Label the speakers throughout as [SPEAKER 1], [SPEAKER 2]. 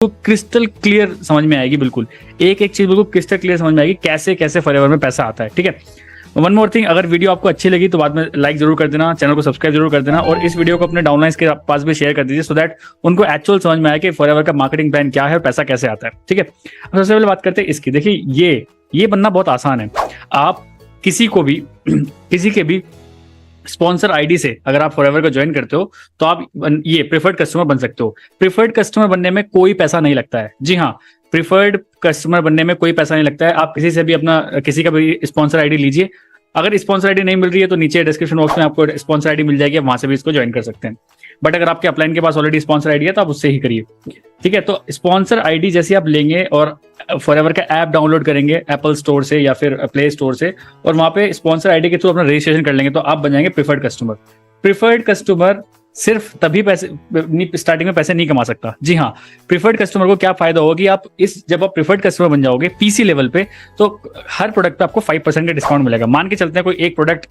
[SPEAKER 1] तो crystal clear समझ में आएगी, बिल्कुल एक एक चीज बिल्कुल क्रिस्टल क्लियर समझ में आएगी कैसे कैसे फॉरएवर में पैसा आता है। ठीक है, वन मोर थिंग, अगर वीडियो आपको अच्छी लगी तो बाद में लाइक जरूर कर देना, चैनल को सब्सक्राइब जरूर कर देना और इस वीडियो को अपने डाउनलाइंस के पास भी शेयर कर दीजिए सो दैट उनको एक्चुअल समझ में आए कि फॉरएवर का मार्केटिंग प्लान क्या है और पैसा कैसे आता है। ठीक है, अब सबसे पहले बात करते हैं इसकी। देखिए ये बनना बहुत आसान है। आप किसी को भी किसी के भी स्पॉन्सर आईडी से अगर आप फॉरएवर को ज्वाइन करते हो तो आप ये प्रिफर्ड कस्टमर बन सकते हो। प्रिफर्ड कस्टमर बनने में कोई पैसा नहीं लगता है। जी हाँ, प्रिफर्ड कस्टमर बनने में कोई पैसा नहीं लगता है। आप किसी से भी अपना किसी का भी स्पॉन्सर आईडी लीजिए। अगर स्पॉन्सर आईडी नहीं मिल रही है तो नीचे डिस्क्रिप्शन बॉक्स में आपको स्पॉन्सर आईडी मिल जाएगी, वहां से भी इसको ज्वाइन कर सकते हैं। बट अगर आपके अपलाइन के पास ऑलरेडी स्पॉन्सर आईडी है तो आप उससे ही करिए। ठीक है, तो स्पॉन्सर आईडी जैसे आप लेंगे और फॉरएवर का ऐप डाउनलोड करेंगे एप्पल स्टोर से या फिर प्ले स्टोर से और वहां पे स्पॉन्सर आईडी के थ्रू अपना रजिस्ट्रेशन कर लेंगे तो आप बन जाएंगे प्रिफर्ड कस्टमर। प्रिफर्ड कस्टमर सिर्फ तभी पैसे स्टार्टिंग में पैसे नहीं कमा सकता। जी हाँ, प्रिफर्ड कस्टमर को क्या फायदा होगा कि आप जब आप प्रिफर्ड कस्टमर बन जाओगे पीसी लेवल पे तो हर प्रोडक्ट पे आपको 5% का डिस्काउंट मिलेगा। मान के चलते हैं कोई एक प्रोडक्ट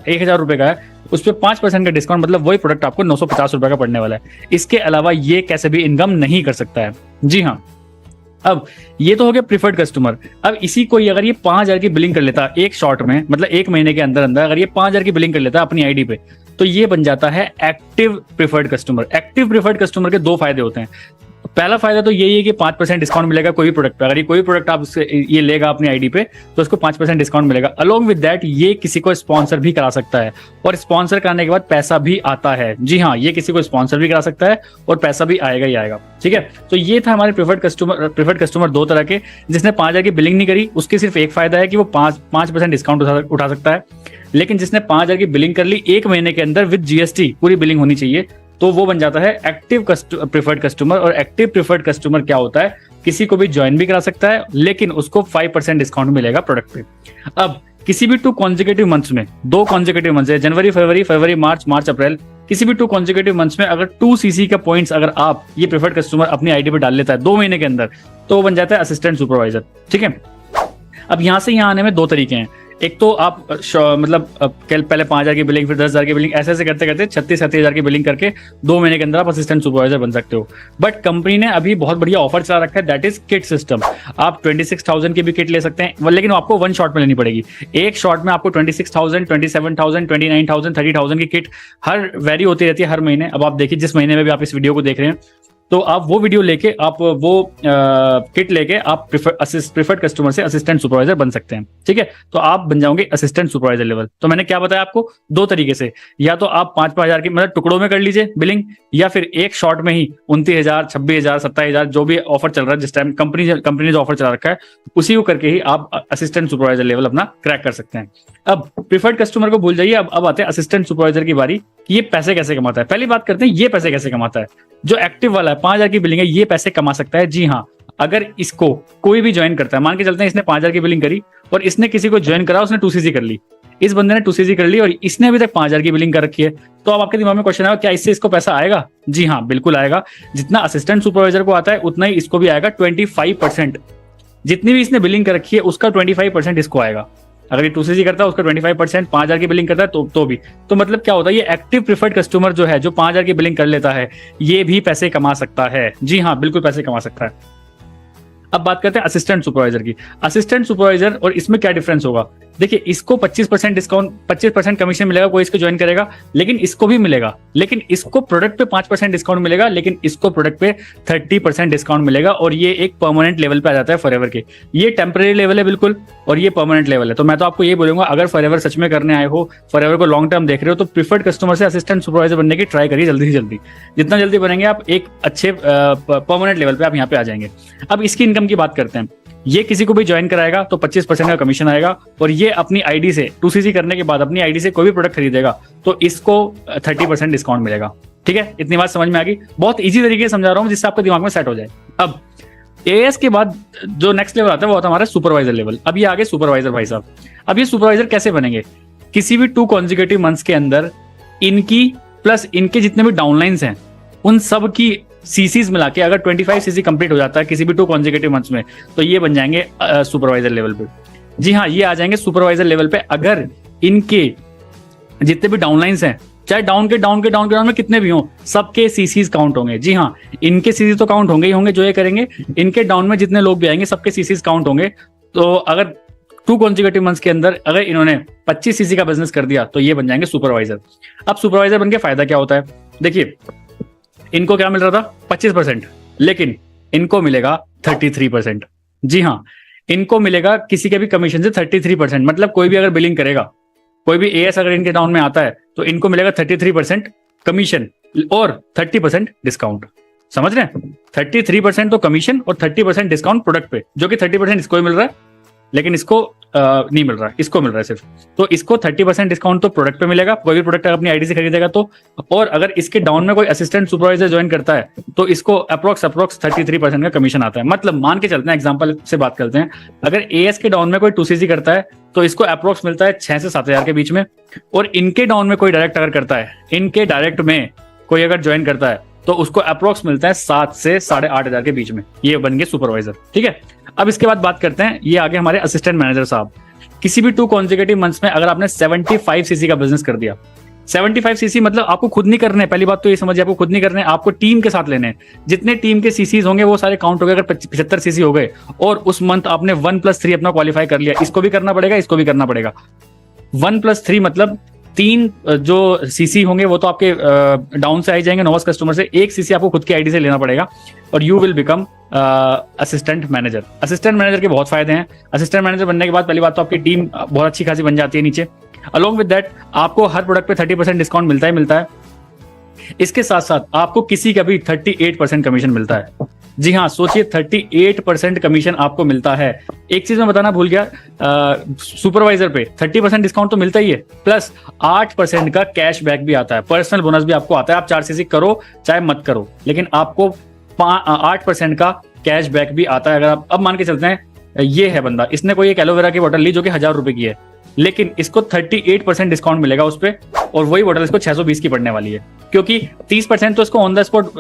[SPEAKER 1] 1000 रुपए का है, उस पर 5% का डिस्काउंट, मतलब वही प्रोडक्ट आपको 950 रुपए का पड़ने वाला है। इसके अलावा ये कैसे भी इनकम नहीं कर सकता है। जी हाँ, अब ये तो हो गया प्रिफर्ड कस्टमर। अब इसी को अगर ये 5000 की बिलिंग कर लेता एक शॉर्ट में, मतलब एक महीने के अंदर अंदर अगर ये 5000 की बिलिंग कर लेता अपनी आईडी पे तो ये बन जाता है active preferred customer. Active preferred customer के दो फायदे होते हैं। पहला फायदा तो यही है कि 5% डिस्काउंट मिलेगा कोई भी प्रोडक्ट पे। अगर ये कोई प्रोडक्ट आप ये लेगा अपनी आईडी पे तो उसको 5% डिस्काउंट मिलेगा। अलोंग विद दैट ये किसी को स्पॉन्सर भी करा सकता है और स्पॉन्सर कराने के बाद पैसा भी आता है। जी हाँ, ये किसी को स्पॉन्सर भी करा सकता है और पैसा भी आएगा ही आएगा। ठीक है, तो ये था हमारे प्रिफर्ड कस्टमर दो तरह के। जिसने 5000 की बिलिंग नहीं करी उसके सिर्फ एक फायदा है कि वो 5% डिस्काउंट उठा सकता है। लेकिन जिसने 5000 की बिलिंग कर ली एक महीने के अंदर विद जीएसटी पूरी बिलिंग होनी चाहिए तो वो बन जाता है एक्टिव प्रिफर्ड कस्टमर। और एक्टिव प्रिफर्ड कस्टमर क्या होता है, किसी को भी ज्वाइन भी करा सकता है लेकिन उसको 5% डिस्काउंट मिलेगा प्रोडक्ट पे। अब किसी भी 2 कॉन्जिक्यूटिव मंथ्स में, 2 कॉन्जिक्यूटिव मंथ्स है जनवरी फरवरी मार्च अप्रैल, किसी भी 2 कॉन्जिक्यूटिव मंथ्स में अगर 2 सीसी का पॉइंट्स अगर आप ये प्रिफर्ड कस्टमर अपनी आईडी पे डाल लेता है 2 महीने के अंदर तो वो बन जाता है असिस्टेंट सुपरवाइजर। ठीक है, अब यहां से यहां आने में 2 तरीके हैं। एक तो आप मतलब पहले 5000 की बिलिंग फिर 10,000 की बिलिंग ऐसे करते करते 36-37 हजार की बिलिंग करके 2 महीने के अंदर आप असिस्टेंट सुपरवाइजर बन सकते हो। बट कंपनी ने अभी बहुत बढ़िया ऑफर चला रखा है, दैट इज किट सिस्टम। आप 26,000 की भी किट ले सकते हैं लेकिन आपको 1 शॉट में लेनी पड़ेगी। एक शॉट में आपको 26,000, 27,000, 29,000, 30,000 की किट हर वेरी होती रहती है हर महीने। अब आप देखिए जिस महीने में भी आप इस वीडियो को देख रहे हैं तो आप वो वीडियो लेके आप वो किट लेके आप प्रिफर्ड कस्टमर से असिस्टेंट सुपरवाइजर बन सकते हैं। ठीक है, तो आप बन जाओगे असिस्टेंट सुपरवाइजर लेवल। तो मैंने क्या बताया आपको 2 तरीके से, या तो आप 5-5 हजार की मतलब टुकड़ों में कर लीजिए बिलिंग, या फिर एक शॉट में ही 29,000, 26,000, 27,000 जो भी ऑफर चल रहा है जिस टाइम कंपनी ने जो ऑफर चला रखा है उसी को करके ही आप असिस्टेंट सुपरवाइजर लेवल अपना क्रैक कर सकते हैं। अब प्रिफर्ड कस्टमर को भूल जाइए, अब आते हैं असिस्टेंट सुपरवाइजर की बारी कि ये पैसे कैसे कमाता है। पहली बात करते हैं ये पैसे कैसे कमाता है। जो एक्टिव वाला है 5000 की बिलिंग है ये पैसे कमा सकता है। जी हाँ, अगर इसको कोई भी ज्वाइन करता है, मान के चलते हैं इसने 5000 की बिलिंग करी और इसने किसी को ज्वाइन करा, उसने 2cc कर ली, इस बंदे ने 2cc कर ली और इसने अभी तक 5000 की बिलिंग कर रखी है, तो अब आपके दिमाग में क्वेश्चन आएगा क्या इससे इसको पैसा आएगा? जी हाँ, बिल्कुल आएगा। जितना असिस्टेंट सुपरवाइजर को आता है उतना ही इसको भी आएगा। 25% जितनी भी इसने बिलिंग कर रखी है उसका 25% इसको आएगा। अगर ये 2cc करता है उसका 25%, 5000 की बिलिंग करता है तो भी। तो मतलब क्या होता है, ये एक्टिव प्रिफर्ड कस्टमर जो है जो 5000 की बिलिंग कर लेता है ये भी पैसे कमा सकता है। जी हाँ, बिल्कुल पैसे कमा सकता है। अब बात करते हैं असिस्टेंट सुपरवाइजर की। असिस्टेंट सुपरवाइजर और इसमें क्या डिफरेंस होगा, देखिए इसको 25% डिस्काउंट 25% कमीशन मिलेगा कोई इसको ज्वाइन करेगा, लेकिन इसको भी मिलेगा, लेकिन इसको प्रोडक्ट पे 5% डिस्काउंट मिलेगा, लेकिन इसको प्रोडक्ट पे 30% डिस्काउंट मिलेगा। और ये एक परमानेंट लेवल पे आ जाता है फॉरएवर के। ये टेम्परेरी लेवल है बिल्कुल और ये परमानेंट लेवल है। तो मैं तो आपको ये बोलूंगा अगर फॉरएवर सच में करने आए हो, फॉरएवर को लॉन्ग टर्म देख रहे हो तो प्रिफर्ड कस्टमर से असिस्टेंट सुपरवाइजर बनने की ट्राई करिए जल्दी से जल्दी। जितना जल्दी बनेंगे आप एक अच्छे परमानेंट लेवल पे आप यहाँ पे आ जाएंगे। अब इसकी इनकम की बात करते हैं। ये किसी को भी ज्वाइन कराएगा तो 25% का कमीशन आएगा और ये अपनी आईडी से 2cc करने के बाद अपनी आईडी से कोई भी प्रोडक्ट खरीदेगा तो इसको 30% डिस्काउंट मिलेगा। ठीक है, इतनी बात समझ में आ गई। बहुत इजी तरीके से समझा रहा हूँ जिससे आपके दिमाग में सेट हो जाए। अब एएस के बाद जो नेक्स्ट लेवल आता है वो होता है हमारा सुपरवाइजर लेवल। अब ये आगे सुपरवाइजर भाई साहब। अब ये सुपरवाइजर कैसे बनेंगे, किसी भी 2 कॉन्जिक्यूटिव मंथ्स के अंदर इनकी प्लस इनके जितने भी डाउनलाइंस हैं उन सब की सीसीज मिला के अगर 25 सीसी कंप्लीट हो जाता है किसी भी 2 कॉन्जिक्यूटिव मंथ्स में तो ये बन जाएंगे सुपरवाइजर लेवल पे। जी हाँ, ये आ जाएंगे सुपरवाइजर लेवल पे अगर इनके जितने भी डाउनलाइंस हैं चाहे डाउन के डाउन में कितने भी हों, सबके सीसीज काउंट होंगे। जी हाँ, इनके सीसी तो काउंट होंगे ही होंगे जो ये करेंगे, इनके डाउन में जितने लोग भी आएंगे सबके सीसीज काउंट होंगे। तो अगर 2 कॉन्जिक्यूटिव मंथ्स के अंदर अगर इन्होंने 25 सीसी का बिजनेस कर दिया तो ये बन जाएंगे सुपरवाइजर। अब सुपरवाइजर बन के फायदा क्या होता है, देखिए इनको क्या मिल रहा था 25%, लेकिन इनको मिलेगा 33%। जी हाँ, इनको मिलेगा किसी के भी कमीशन से 33%। मतलब कोई भी अगर बिलिंग करेगा, कोई भी एएस अगर इनके डाउन में आता है तो इनको मिलेगा 33% कमीशन और 30% डिस्काउंट। समझ रहे हैं, 33% तो कमीशन और 30% डिस्काउंट प्रोडक्ट पे, जो कि 30% इसको ही मिल रहा है लेकिन इसको नहीं मिल रहा है, इसको मिल रहा है सिर्फ। तो इसको 30% डिस्काउंट तो प्रोडक्ट पे मिलेगा, कोई भी प्रोडक्ट अपनी आईडी से खरीदेगा तो। और अगर इसके डाउन में कोई असिस्टेंट सुपरवाइजर ज्वाइन करता है तो इसको अप्रोक्स 33% का कमीशन आता है। मतलब मान के चलते हैं, एग्जांपल से बात करते हैं, अगर एएस के डाउन में कोई 2cc करता है तो इसको अप्रोक्स मिलता है 6 से 7 हजार के बीच में। और इनके डाउन में कोई डायरेक्ट अगर करता है, इनके डायरेक्ट में कोई अगर ज्वाइन करता है तो उसको अप्रोक्स मिलता है 7 से 8.5 हजार के बीच में। ये बन गए सुपरवाइजर। ठीक है, अब इसके बाद बात करते हैं, ये आगे हमारे असिस्टेंट मैनेजर साहब। किसी भी 2 कॉन्जिक्यूटिव मंथ्स में अगर आपने 75 सीसी का बिजनेस कर दिया, 75 सीसी मतलब आपको खुद नहीं करने, पहली बात तो ये समझिए, आपको खुद नहीं करने, आपको टीम के साथ लेने हैं। जितने टीम के सीसीज होंगे वो सारे काउंट हो गए। अगर 75 सीसी हो गए और उस मंथ आपने 1+3 अपना क्वालिफाई कर लिया, इसको भी करना पड़ेगा, इसको भी करना पड़ेगा। 1+3 मतलब 3 जो सीसी होंगे वो तो आपके डाउन से आ जाएंगे, नोवास कस्टमर से। 1 सीसी आपको खुद की आईडी से लेना पड़ेगा और you will become assistant manager. Assistant manager के बहुत फायदे हैं। असिस्टेंट मैनेजर बनने के बाद पहली बात तो आपकी टीम बहुत अच्छी खासी बन जाती है नीचे। अलॉन्ग विद दैट आपको हर प्रोडक्ट पे 30% डिस्काउंट मिलता है। इसके साथ साथ आपको किसी का भी 38% कमीशन मिलता है। जी हाँ, सोचिए 38% कमीशन आपको मिलता है। एक चीज मैं बताना भूल गया, सुपरवाइजर पे 30% डिस्काउंट तो मिलता ही है, प्लस 8% का कैश बैक भी आता है, पर्सनल बोनस भी आपको आता है। आप 4 सीसी करो चाहे मत करो, लेकिन आपको 8% का कैश बैक भी आता है। अगर आप अब मान के चलते हैं, ये है बंदा, इसने कोई एक एलोवेरा की बोतल ली जो कि 1000 रुपए की है, लेकिन इसको 38% डिस्काउंट मिलेगा उस पर, और वही बोतल इसको 620 की पड़ने वाली है, क्योंकि 30% तो इसको on the spot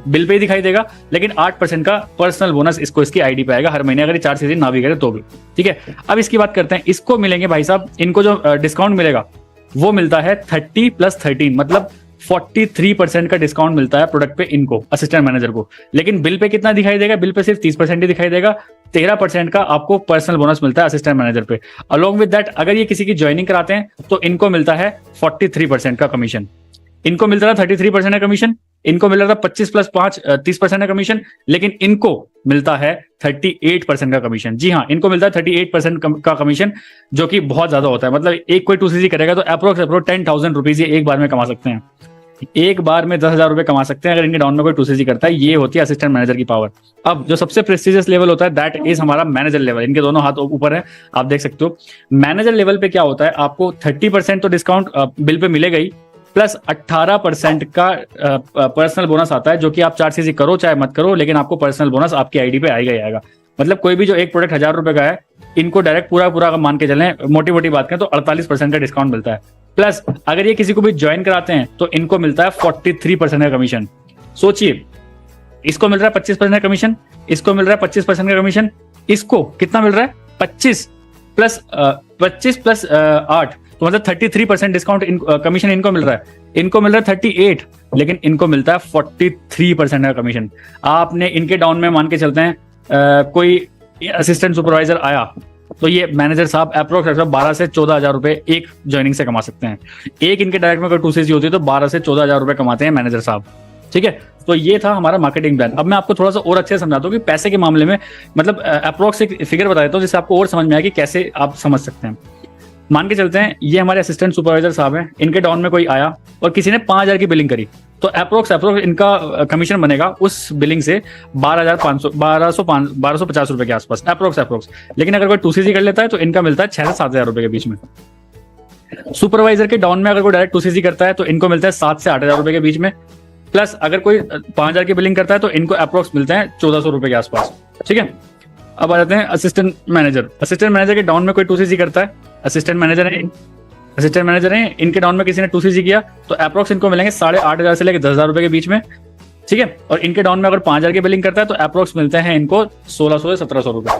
[SPEAKER 1] bill pay ही दिखाई देगा, लेकिन 8% का पर्सनल बोनस इसको इसकी आईडी पे आएगा हर महीने, अगर ये 4 सीजन ना भी करे तो भी। ठीक है, अब इसकी बात करते हैं, इसको मिलेंगे भाई साहब, इनको जो डिस्काउंट मिलेगा वो मिलता है 30 + 13, मतलब 43% का डिस्काउंट मिलता है प्रोडक्ट पे इनको, असिस्टेंट मैनेजर को। लेकिन बिल पे कितना दिखाई देगा, बिल पे सिर्फ 30% ही दिखाई देगा। 13% का आपको पर्सनल बोनस मिलता है असिस्टेंट मैनेजर पे। अलॉन्ग विद दैट अगर ये किसी की ज्वाइनिंग कराते हैं तो इनको मिलता है 43% का कमीशन। इनको मिलता था 33% का कमीशन, इनको मिल रहा था 25 + 5 30% का कमीशन, लेकिन इनको मिलता है 38% का कमीशन। जी हाँ, इनको मिलता है 38% का कमीशन, जो कि बहुत ज्यादा होता है। मतलब एक कोई 2cc करेगा तो अप्रोक्स 10,000 रुपीज ये एक बार में कमा सकते हैं, एक बार में 10,000 रुपए कमा सकते हैं अगर इनके डाउन में कोई 2cc करता है। ये होती है असिस्टेंट मैनेजर की पावर। अब जो सबसे प्रेस्टिजियस लेवल होता है दैट इज हमारा मैनेजर लेवल। इनके दोनों हाथ ऊपर है, आप देख सकते हो। मैनेजर लेवल पे क्या होता है, आपको 30% तो डिस्काउंट बिल पे मिलेगा ही, प्लस 18% का पर्सनल बोनस आता है, जो कि आप 4cc करो चाहे मत करो, लेकिन आपको पर्सनल बोनस आपकी आईडी पे आएगा ही आएगा। मतलब कोई भी जो एक प्रोडक्ट 1000 रुपए का है, इनको डायरेक्ट पूरा मान के चलें, मोटी मोटी बात करें तो 48% का डिस्काउंट मिलता है। प्लस अगर ये किसी को भी ज्वाइन कराते हैं तो इनको मिलता है 43% का कमीशन। सोचिए, इसको मिल रहा है 25% का कमीशन, इसको मिल रहा है 25% का कमीशन, इसको कितना मिल रहा है 25 + 8, तो मतलब 33% डिस्काउंट कमीशन इनको मिल रहा है। इनको मिल रहा है 38, लेकिन इनको मिलता है 43% का कमीशन। आपने इनके डाउन में मान के चलते हैं कोई असिस्टेंट सुपरवाइजर आया तो ये मैनेजर साहब अप्रोक्स 12 से 14 हजार रुपए एक ज्वाइनिंग से कमा सकते हैं। एक इनके डायरेक्ट में अगर 2cc होती है तो 12 से 14 हजार रुपए कमाते हैं मैनेजर साहब। ठीक है, तो ये था हमारा मार्केटिंग प्लान। अब मैं आपको थोड़ा सा और अच्छे से समझाता हूँ कि पैसे के मामले में, मतलब अप्रोक्स एक फिगर बता देता हूँ जिससे आपको और समझ में आए कि कैसे आप समझ सकते हैं। मान के चलते हैं ये हमारे असिस्टेंट सुपरवाइजर साहब हैं, इनके डाउन में कोई आया और किसी ने 5,000 की बिलिंग करी, तो अप्रोक्स इनका कमीशन बनेगा उस बिलिंग से 1250 रुपए के आसपास अप्रोक्स। लेकिन अगर कोई 2cc कर लेता है तो इनका मिलता है 6 से 7 हजार रुपए के बीच में। सुपरवाइजर के डाउन में अगर कोई डायरेक्ट 2cc करता है तो इनको मिलता है 7 से 8 हजार रुपए के बीच में। प्लस अगर कोई 5,000 की बिलिंग करता है तो इनको अप्रोक्स मिलते हैं 1400 रुपए के आसपास। ठीक है, अब आ जाते हैं असिस्टेंट मैनेजर। असिस्टेंट मैनेजर के डाउन में कोई 2cc करता है, असिस्टेंट मैनेजर है, इनके डाउन में किसी ने 2cc किया तो अप्रोक्स इनको मिलेंगे 8,500 से लेकर 10,000 रुपए के बीच में। ठीक है, और इनके डाउन में अगर 5,000 की बिलिंग करता है तो अप्रोक्स मिलते हैं इनको 1,600 से 1,700 रुपए।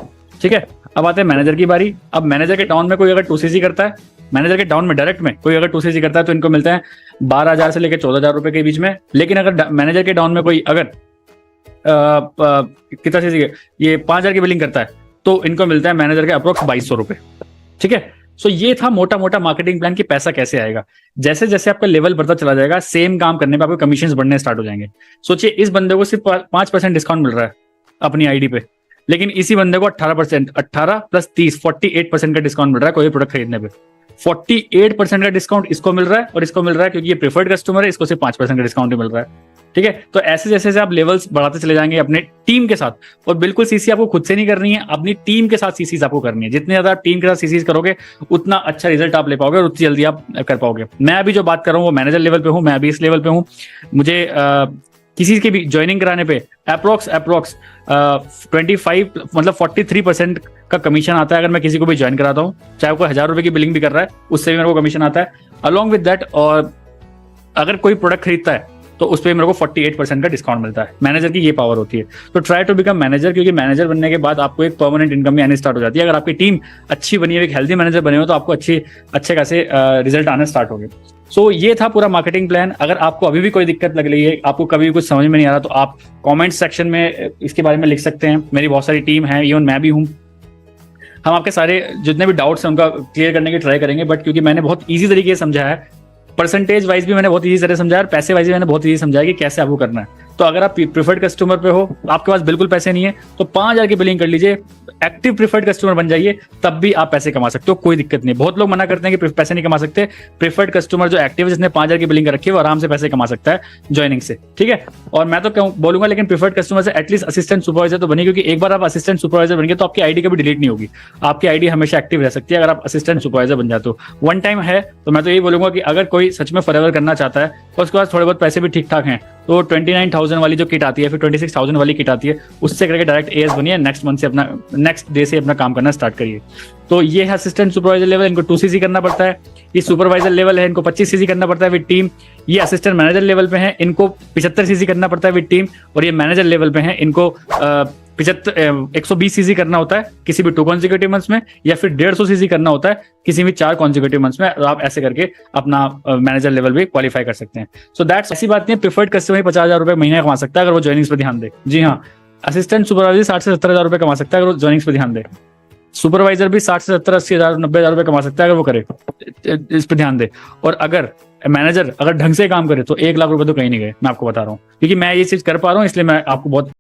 [SPEAKER 1] ठीक है, अब आते हैं मैनेजर की बारी। अब मैनेजर के डाउन में कोई अगर 2cc करता है मैनेजर के डाउन में डायरेक्ट में कोई अगर 2cc करता है तो इनको मिलते हैं 12,000 से लेकर 14,000 रुपए के बीच में। लेकिन अगर मैनेजर के डाउन में कोई अगर कितना cc ये 5,000 की बिलिंग करता है तो इनको मिलता है मैनेजर के अप्रोक्स 2,200 रुपए। ठीक है, सो ये था मोटा मोटा मार्केटिंग प्लान कि पैसा कैसे आएगा। जैसे जैसे आपका लेवल बढ़ता चला जाएगा, सेम काम करने पे आपके कमीशन बढ़ने स्टार्ट हो जाएंगे। सोचिए इस बंदे को सिर्फ 5% डिस्काउंट मिल रहा है अपनी आईडी पे, लेकिन इसी बंदे को 18% 18 प्लस 30 48% का डिस्काउंट मिल रहा है कोई प्रोडक्ट खरीदने पे। 48% का डिस्काउंट इसको मिल रहा है और इसको मिल रहा है क्योंकि ये प्रेफर्ड कस्टमर है, इसको सिर्फ 5% का डिस्काउंट ही मिल रहा है। ठीक है, तो ऐसे जैसे जैसे आप लेवल्स बढ़ाते चले जाएंगे अपने टीम के साथ, और बिल्कुल सीसी आपको खुद से नहीं करनी है, अपनी टीम के साथ सीसीज आपको करनी है। जितने ज्यादा आप टीम के साथ सीसीज करोगे उतना अच्छा रिजल्ट आप ले पाओगे और उतनी जल्दी आप कर पाओगे। मैं अभी जो बात कर रहा हूँ वो मैनेजर लेवल पे हूँ, मैं अभी इस लेवल पे हूँ। मुझे किसी की भी ज्वाइनिंग कराने पे अप्रोक्स 25 मतलब 43% का कमीशन आता है अगर मैं किसी को भी ज्वाइन कराता हूँ, चाहे वो 1,000 रुपए की बिलिंग भी कर रहा है, उससे भी मेरे को कमीशन आता है अलॉन्ग विद दैट। और अगर कोई प्रोडक्ट खरीदता है तो उस पर मेरे को 48% का डिस्काउंट मिलता है। मैनेजर की ये पावर होती है। तो ट्राई टू बिकम मैनेजर, क्योंकि मैनेजर बनने के बाद आपको एक परमानेंट इनकम भी आनी स्टार्ट हो जाती है। अगर आपकी टीम अच्छी बनी है, एक हेल्दी मैनेजर बने हो, तो आपको अच्छे खासे रिजल्ट आने स्टार्ट हो गए। सो ये था पूरा मार्केटिंग प्लान। अगर आपको अभी भी कोई दिक्कत लग रही है, आपको कभी भी कुछ समझ में नहीं आ रहा, तो आप कॉमेंट सेक्शन में इसके बारे में लिख सकते हैं। मेरी बहुत सारी टीम है, इवन मैं भी हूँ। हम आपके सारे जितने भी डाउट्स हैं उनका क्लियर करने की ट्राई करेंगे। बट क्योंकि मैंने बहुत ईजी तरीके से समझाया है, परसेंटेज वाइज भी मैंने बहुत ईजी तरह समझाया, और पैसे वाइज भी मैंने बहुत ईजी समझाया कि कैसे आपको करना है। तो अगर आप प्रीफर्ड कस्टमर पे हो, आपके पास बिल्कुल पैसे नहीं है, तो 5,000 की बिलिंग कर लीजिए, एक्टिव प्रीफर्ड कस्टमर बन जाइए, तब भी आप पैसे कमा सकते हो, कोई दिक्कत नहीं। बहुत लोग मना करते हैं कि पैसे नहीं कमा सकते। प्रीफर्ड कस्टमर जो एक्टिव है, जिसने 5,000 की बिलिंग कर रखी है, वो आराम से पैसे कमा सकता है ज्वाइनिंग से। ठीक है, और मैं तो बोलूंगा लेकिन प्रीफर्ड कस्टमर से एटलीस्ट असिस्टेंट सुपरवाइजर तो बनी, क्योंकि एक बार आप असिस्टेंट सुपरवाइजर बन गए तो आपकी आईडी कभी डिलीट नहीं होगी, आपकी आईडी हमेशा एक्टिव रह सकती है अगर आप असिस्टेंट सुपरवाइजर बन जाते हो। वन टाइम है, तो मैं तो यही बोलूंगा कि अगर कोई सच में फॉरएवर करना चाहता है और उसके पास थोड़े बहुत पैसे भी ठीक ठाक हैं, तो 29,000 वाली जो किट आती है, फिर 26,000 वाली किट आती है, उससे करके डायरेक्ट एएस बनिए, नेक्स्ट मंथ से अपना नेक्स्ट डे से अपना काम करना स्टार्ट करिए। तो ये है असिस्टेंट सुपरवाइजर लेवल, इनको 2cc करना पड़ता है। ये सुपरवाइजर लेवल है, इनको 25cc करना पड़ता है विद टीम। ये असिस्टेंट मैनेजर लेवल पे है, इनको 75cc करना पड़ता है विद टीम। और ये मैनेजर लेवल पे है, इनको 120cc करना होता है किसी भी 2 कॉन्जिक्यूटिव मंथ्स में, या फिर 150cc करना होता है किसी भी 4 कॉन्जिक्यूटिव मंथ्स में। आप ऐसे करके अपना मैनेजर लेवल भी क्वालिफाई कर सकते हैं। सो दैट्स, ऐसी बात नहीं है प्रीफर्ड कस्टमर 50,000 रुपए महीने कमा सकता है अगर वो ज्वाइनिंग्स पर ध्यान दे। जी हाँ, असिस्टेंट सुपरवाइजर 60 से 70,000 रुपए कमा सकता है अगर वो ज्वाइनिंग्स पर ध्यान दे। सुपरवाइजर भी 60 से 70 80,000 90,000 रुपए कमा सकता है अगर वो करे, इस पर ध्यान दे। और अगर मैनेजर अगर ढंग से काम करे तो 1 लाख रुपए तो कहीं नहीं गए, मैं आपको बता रहा हूँ, क्योंकि मैं ये चीज कर पा रहा हूँ, इसलिए मैं आपको बहुत